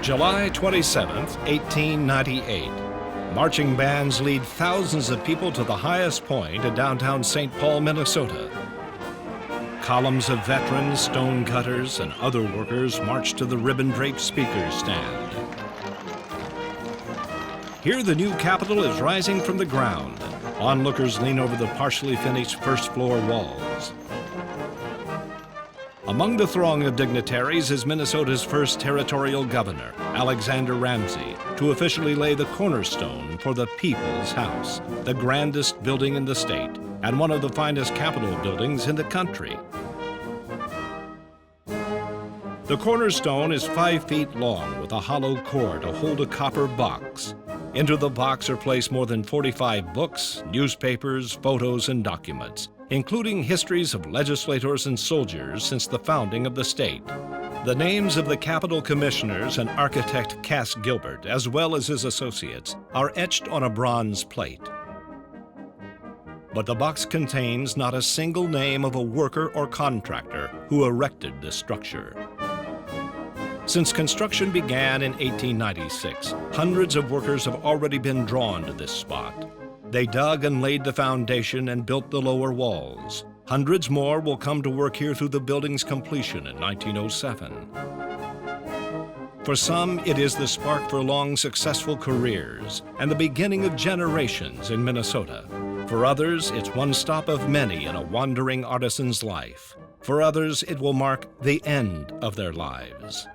July 27th, 1898. Marching bands lead thousands of people to the highest point in downtown St. Paul, Minnesota. Columns of veterans, stone cutters, and other workers march to the ribbon-draped speaker stand. Here, the new Capitol is rising from the ground. Onlookers lean over the partially finished first-floor walls. Among the throng of dignitaries is Minnesota's first territorial governor, Alexander Ramsey, to officially lay the cornerstone for the People's House, the grandest building in the state and one of the finest Capitol buildings in the country. The cornerstone is 5 feet long with a hollow core to hold a copper box. Into the box are placed more than 45 books, newspapers, photos, and documents, including histories of legislators and soldiers since the founding of the state. The names of the Capitol commissioners and architect Cass Gilbert, as well as his associates, are etched on a bronze plate. But the box contains not a single name of a worker or contractor who erected this structure. Since construction began in 1896, hundreds of workers have already been drawn to this spot. They dug and laid the foundation and built the lower walls. Hundreds more will come to work here through the building's completion in 1907. For some, it is the spark for long, successful careers and the beginning of generations in Minnesota. For others, it's one stop of many in a wandering artisan's life. For others, it will mark the end of their lives.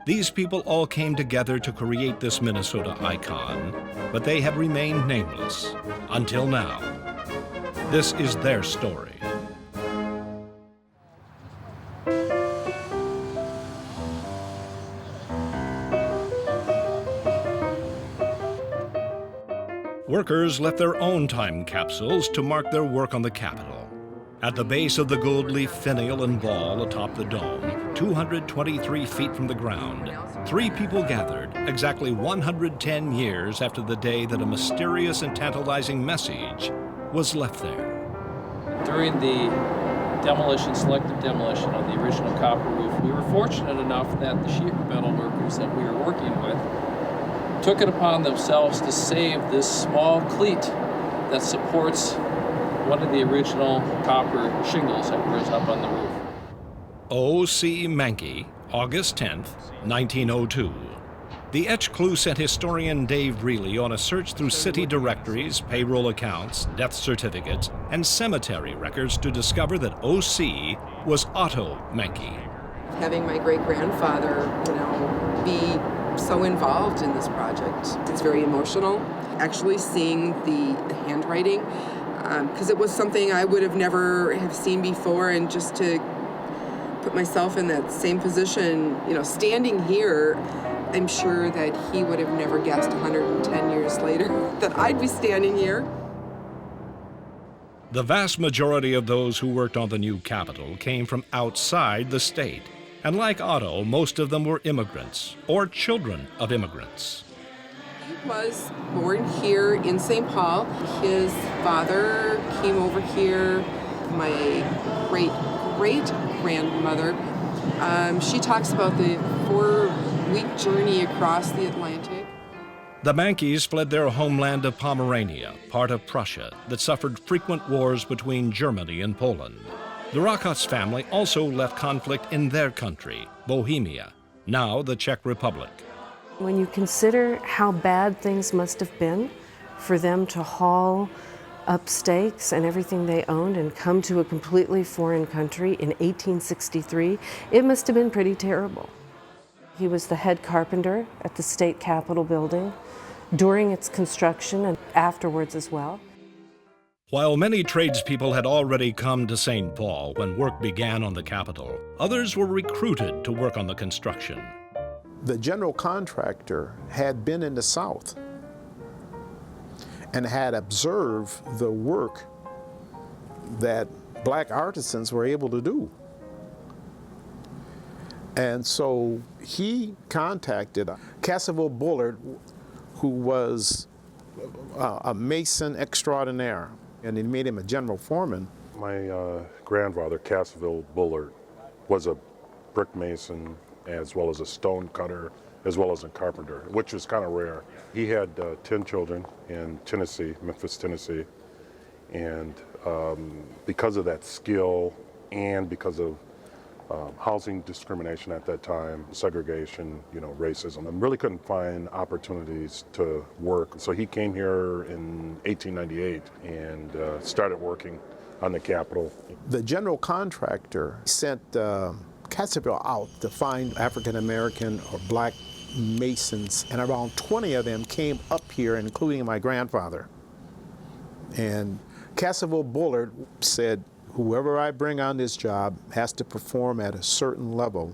These people all came together to create this Minnesota icon, but they have remained nameless until now. This is their story. Workers left their own time capsules to mark their work on the Capitol. At the base of the gold leaf finial and ball atop the dome, 223 feet from the ground, 3 people gathered exactly 110 years after the day that a mysterious and tantalizing message was left there. During the selective demolition of the original copper roof, we were fortunate enough that the sheet metal workers that we were working with took it upon themselves to save this small cleat that supports one of the original copper shingles that was up on the roof. O.C. Mankey, August 10th, 1902. The etch clue sent historian Dave Reilly on a search through city directories, payroll accounts, death certificates, and cemetery records to discover that O.C. was Otto Mankey. Having my great-grandfather, be so involved in this project, it's very emotional. Actually seeing the handwriting, because it was something I would have never have seen before, and just to put myself in that same position, standing here, I'm sure that he would have never guessed 110 years later that I'd be standing here. The vast majority of those who worked on the new Capitol came from outside the state. And like Otto, most of them were immigrants or children of immigrants. He was born here in St. Paul. His father came over here. My great-great-grandmother, she talks about the 4-week journey across the Atlantic. The Mankeys fled their homeland of Pomerania, part of Prussia, that suffered frequent wars between Germany and Poland. The Rakocs family also left conflict in their country, Bohemia, now the Czech Republic. When you consider how bad things must have been for them to haul up stakes and everything they owned and come to a completely foreign country in 1863, it must have been pretty terrible. He was the head carpenter at the State Capitol building during its construction and afterwards as well. While many tradespeople had already come to St. Paul when work began on the Capitol, others were recruited to work on the construction. The general contractor had been in the South and had observed the work that black artisans were able to do. And so he contacted Cassaville Bullard, who was a mason extraordinaire, and he made him a general foreman. My grandfather, Cassville Bullard, was a brick mason as well as a stone cutter as well as a carpenter, which was kind of rare. He had 10 children in Tennessee, Memphis, Tennessee, and because of that skill and because of housing discrimination at that time, segregation, racism, and really couldn't find opportunities to work. So he came here in 1898 and started working on the Capitol. The general contractor sent Cassville out to find African American or black masons, and around 20 of them came up here, including my grandfather. And Cassville Bullard said, whoever I bring on this job has to perform at a certain level.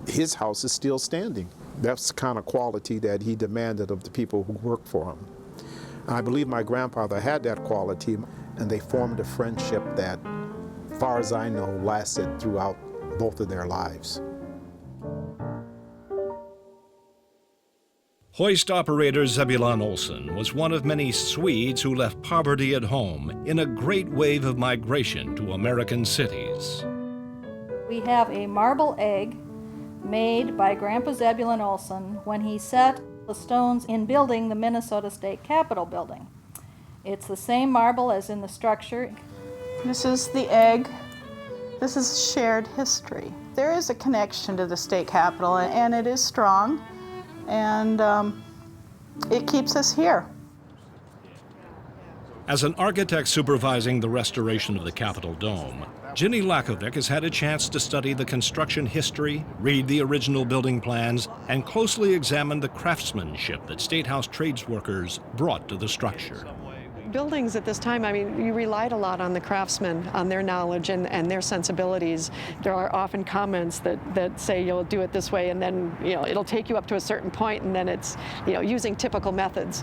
His house is still standing. That's the kind of quality that he demanded of the people who worked for him. I believe my grandfather had that quality, and they formed a friendship that, as far as I know, lasted throughout both of their lives. Hoist operator Zebulon Olsen was one of many Swedes who left poverty at home in a great wave of migration to American cities. We have a marble egg made by Grandpa Zebulon Olsen when he set the stones in building the Minnesota State Capitol building. It's the same marble as in the structure. This is the egg. This is shared history. There is a connection to the state capitol, and it is strong, and it keeps us here. As an architect supervising the restoration of the Capitol Dome, Ginny Lakovic has had a chance to study the construction history, read the original building plans, and closely examine the craftsmanship that State House tradesworkers brought to the structure. Buildings at this time, you relied a lot on the craftsmen, on their knowledge and their sensibilities. There are often comments that say you'll do it this way, and then it'll take you up to a certain point, and then it's using typical methods.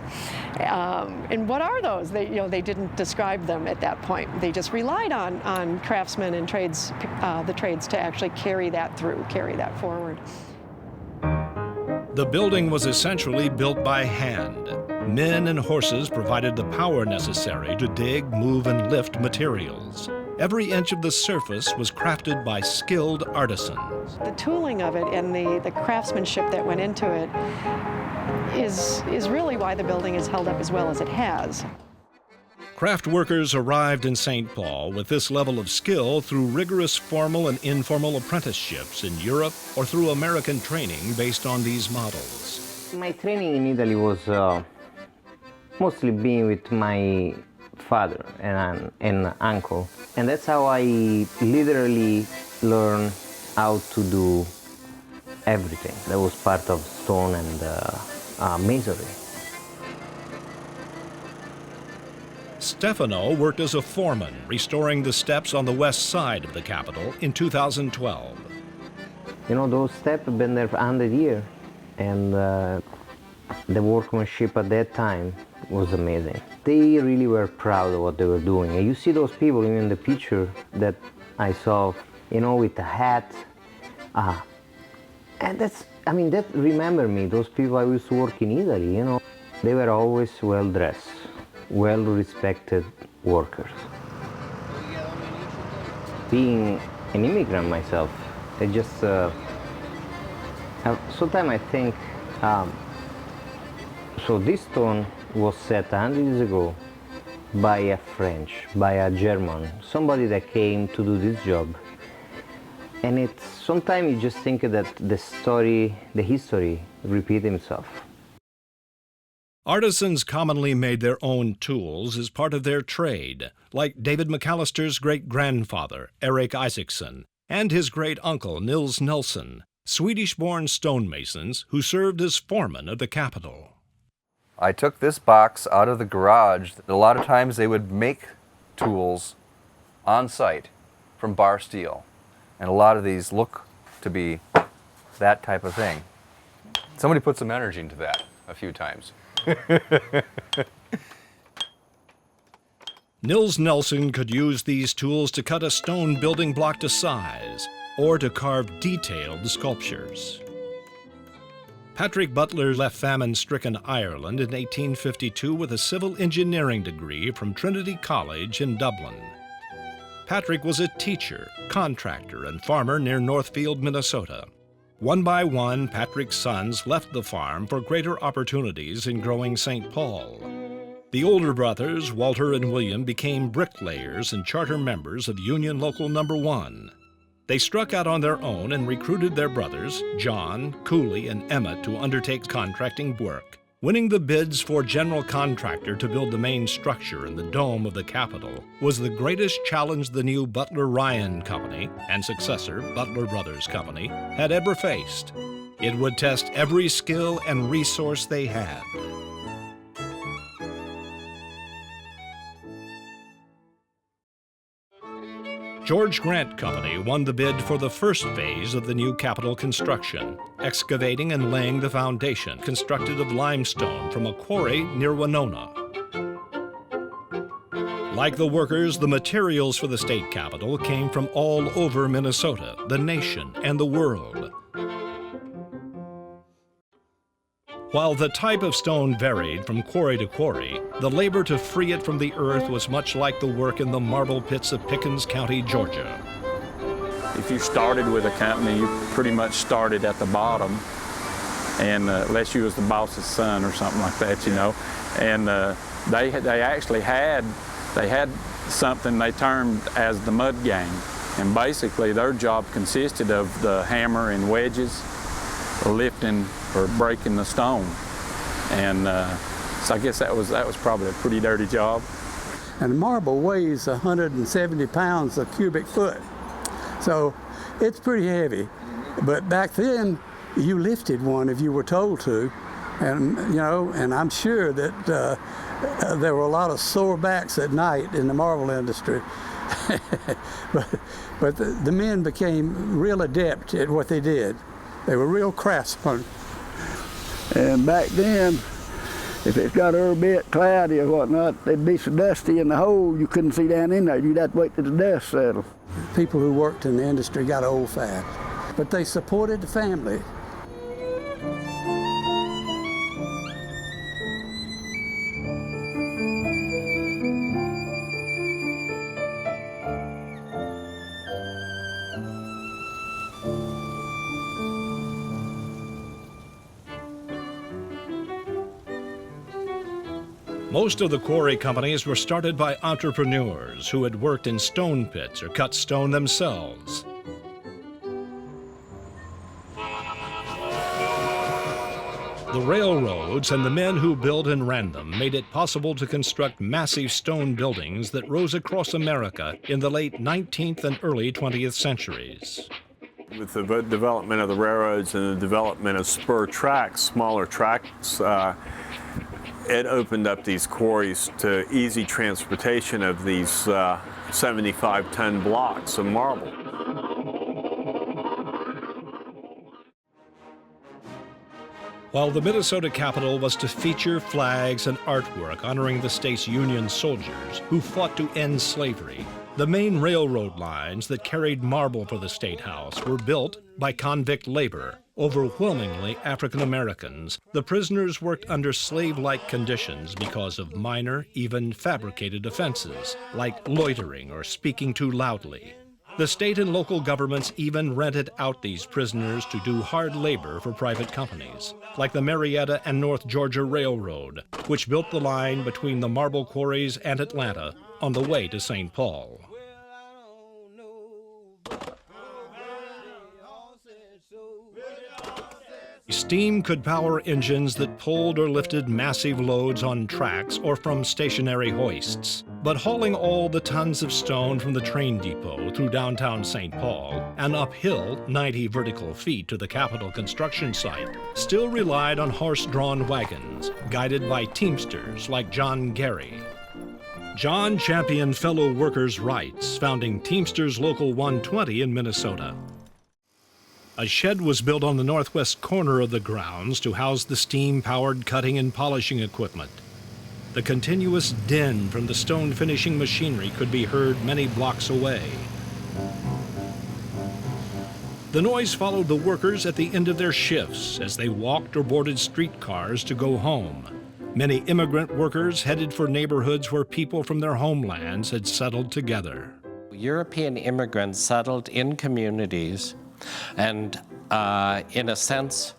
And what are those? They didn't describe them at that point. They just relied on craftsmen and the trades to actually carry that through, carry that forward. The building was essentially built by hand. Men and horses provided the power necessary to dig, move, and lift materials. Every inch of the surface was crafted by skilled artisans. The tooling of it and the craftsmanship that went into it is really why the building is held up as well as it has. Craft workers arrived in St. Paul with this level of skill through rigorous formal and informal apprenticeships in Europe or through American training based on these models. My training in Italy was mostly being with my father and uncle. And that's how I literally learned how to do everything. That was part of stone and masonry. Stefano worked as a foreman, restoring the steps on the west side of the Capitol in 2012. Those steps have been there for 100 years, and the workmanship at that time was amazing. They really were proud of what they were doing. And you see those people in the picture that I saw, with the hat. And that remember me, those people I used to work in Italy, They were always well-dressed, well-respected workers. Being an immigrant myself, I just, sometimes I think, so this stone was set 100 years ago by a French, by a German, somebody that came to do this job. And sometimes you just think that the history repeats itself. Artisans commonly made their own tools as part of their trade, like David McAllister's great-grandfather, Eric Isaacson, and his great-uncle, Nils Nelson, Swedish-born stonemasons who served as foremen of the Capitol. I took this box out of the garage. A lot of times they would make tools on site from bar steel. And a lot of these look to be that type of thing. Somebody put some energy into that a few times. Nils Nelson could use these tools to cut a stone building block to size or to carve detailed sculptures. Patrick Butler left famine-stricken Ireland in 1852 with a civil engineering degree from Trinity College in Dublin. Patrick was a teacher, contractor, and farmer near Northfield, Minnesota. One by one, Patrick's sons left the farm for greater opportunities in growing St. Paul. The older brothers, Walter and William, became bricklayers and charter members of Union Local No. 1. They struck out on their own and recruited their brothers, John, Cooley, and Emmett, to undertake contracting work. Winning the bids for general contractor to build the main structure in the dome of the Capitol was the greatest challenge the new Butler Ryan Company and successor Butler Brothers Company had ever faced. It would test every skill and resource they had. George Grant Company won the bid for the first phase of the new Capitol construction, excavating and laying the foundation constructed of limestone from a quarry near Winona. Like the workers, the materials for the state capitol came from all over Minnesota, the nation, and the world. While the type of stone varied from quarry to quarry, the labor to free it from the earth was much like the work in the marble pits of Pickens County, Georgia. If you started with a company, you pretty much started at the bottom, and unless you was the boss's son or something like that, you know. And they actually had something they termed as the mud gang, and basically their job consisted of the hammer and wedges, lifting or breaking the stone. And so I guess that was probably a pretty dirty job. And marble weighs 170 pounds a cubic foot, so it's pretty heavy. But back then, you lifted one if you were told to, and you know, and I'm sure that there were a lot of sore backs at night in the marble industry. but the men became real adept at what they did. They were real craftsmen. And back then, if it got a bit cloudy or whatnot, it'd be so dusty in the hole you couldn't see down in there. You'd have to wait till the dust settled. People who worked in the industry got old fast, but they supported the family. Most of the quarry companies were started by entrepreneurs who had worked in stone pits or cut stone themselves. The railroads and the men who built and ran them made it possible to construct massive stone buildings that rose across America in the late 19th and early 20th centuries. With the development of the railroads and the development of spur tracks, smaller tracks, it opened up these quarries to easy transportation of these 75-ton blocks of marble. While the Minnesota Capitol was to feature flags and artwork honoring the state's Union soldiers who fought to end slavery, the main railroad lines that carried marble for the State House were built by convict labor, overwhelmingly African Americans. The prisoners worked under slave-like conditions because of minor, even fabricated offenses, like loitering or speaking too loudly. The state and local governments even rented out these prisoners to do hard labor for private companies, like the Marietta and North Georgia Railroad, which built the line between the marble quarries and Atlanta on the way to St. Paul. Steam could power engines that pulled or lifted massive loads on tracks or from stationary hoists. But hauling all the tons of stone from the train depot through downtown St. Paul and uphill 90 vertical feet to the Capitol construction site still relied on horse-drawn wagons, guided by teamsters like John Gary. John championed fellow workers' rights, founding Teamsters Local 120 in Minnesota. A shed was built on the northwest corner of the grounds to house the steam-powered cutting and polishing equipment. The continuous din from the stone finishing machinery could be heard many blocks away. The noise followed the workers at the end of their shifts as they walked or boarded streetcars to go home. Many immigrant workers headed for neighborhoods where people from their homelands had settled together. European immigrants settled in communities and, in a sense,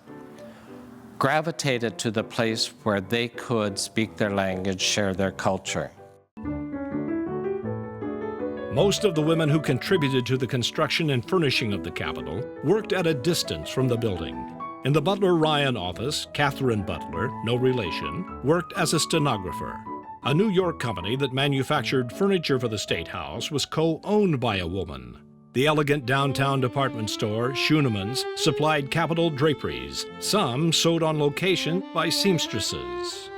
gravitated to the place where they could speak their language, share their culture. Most of the women who contributed to the construction and furnishing of the Capitol worked at a distance from the building. In the Butler Ryan office, Catherine Butler, no relation, worked as a stenographer. A New York company that manufactured furniture for the State House was co-owned by a woman. The elegant downtown department store, Schoonemann's, supplied Capitol draperies, some sewed on location by seamstresses.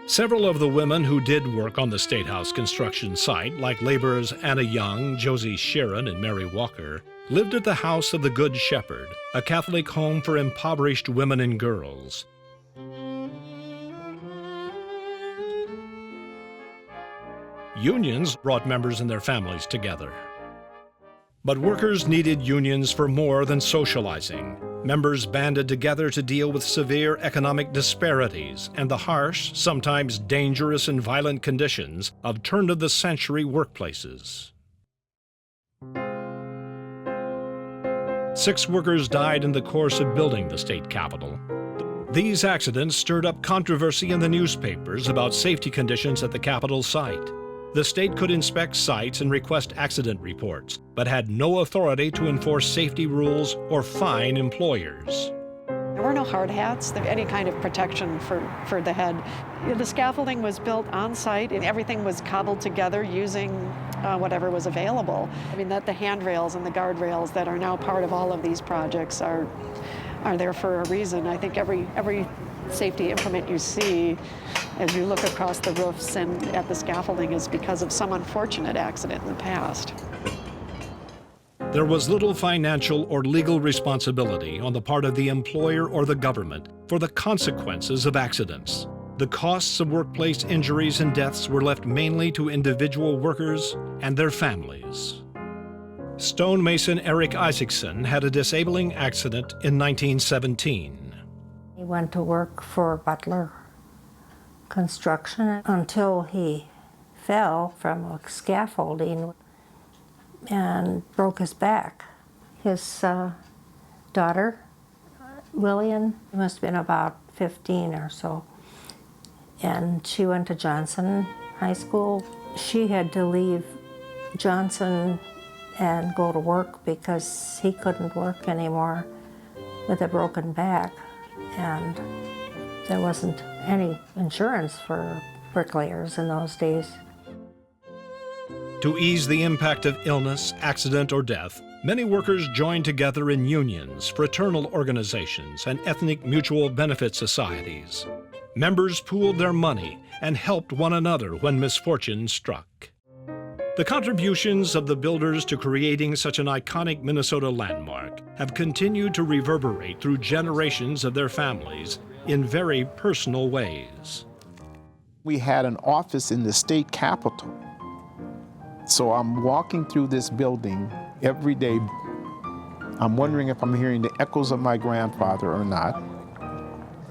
Several of the women who did work on the State House construction site, like laborers Anna Young, Josie Sharon, and Mary Walker, lived at the House of the Good Shepherd, a Catholic home for impoverished women and girls. Unions brought members and their families together. But workers needed unions for more than socializing. Members banded together to deal with severe economic disparities and the harsh, sometimes dangerous and violent conditions of turn-of-the-century workplaces. 6 workers died in the course of building the state capitol. These accidents stirred up controversy in the newspapers about safety conditions at the Capitol site. The state could inspect sites and request accident reports, but had no authority to enforce safety rules or fine employers. There were no hard hats, any kind of protection for the head. The scaffolding was built on site and everything was cobbled together using whatever was available. I mean, that the handrails and the guardrails that are now part of all of these projects are there for a reason. I think every safety implement you see as you look across the roofs and at the scaffolding is because of some unfortunate accident in the past. There was little financial or legal responsibility on the part of the employer or the government for the consequences of accidents. The costs of workplace injuries and deaths were left mainly to individual workers and their families. Stonemason Eric Isaacson had a disabling accident in 1917. He went to work for Butler Construction until he fell from a scaffolding and broke his back. His daughter, Lillian, must have been about 15 or so, and she went to Johnson High School. She had to leave Johnson and go to work because he couldn't work anymore with a broken back, and there wasn't any insurance for bricklayers in those days. To ease the impact of illness, accident, or death, many workers joined together in unions, fraternal organizations, and ethnic mutual benefit societies. Members pooled their money and helped one another when misfortune struck. The contributions of the builders to creating such an iconic Minnesota landmark have continued to reverberate through generations of their families in very personal ways. We had an office in the state capitol. So I'm walking through this building every day. I'm wondering if I'm hearing the echoes of my grandfather or not.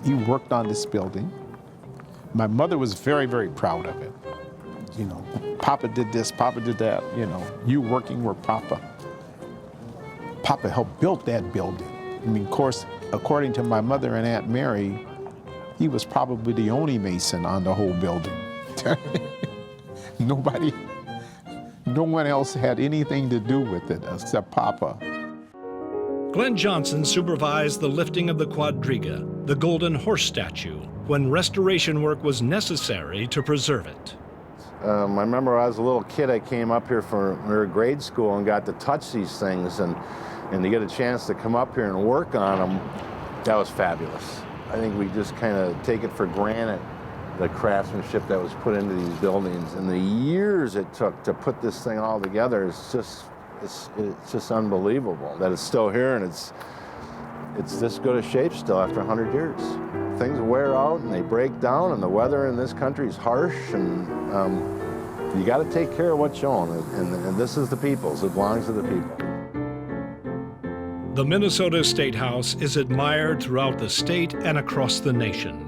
He worked on this building. My mother was very, very proud of it. You know, Papa did this, Papa did that, you know, you working with Papa. Papa helped build that building. I mean, of course, according to my mother and Aunt Mary, he was probably the only Mason on the whole building. No one else had anything to do with it except Papa. Glenn Johnson supervised the lifting of the quadriga, the golden horse statue, when restoration work was necessary to preserve it. I remember when I was a little kid, I came up here for grade school and got to touch these things and to get a chance to come up here and work on them, that was fabulous. I think we just kind of take it for granted, the craftsmanship that was put into these buildings and the years it took to put this thing all together. It's just unbelievable that it's still here and it's this good a shape still after 100 years. Things wear out and they break down and the weather in this country is harsh and you got to take care of what you own and this is the people's, it belongs to the people. The Minnesota State House is admired throughout the state and across the nation.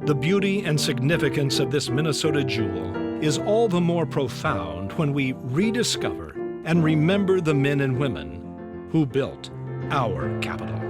The beauty and significance of this Minnesota jewel is all the more profound when we rediscover and remember the men and women who built our capital.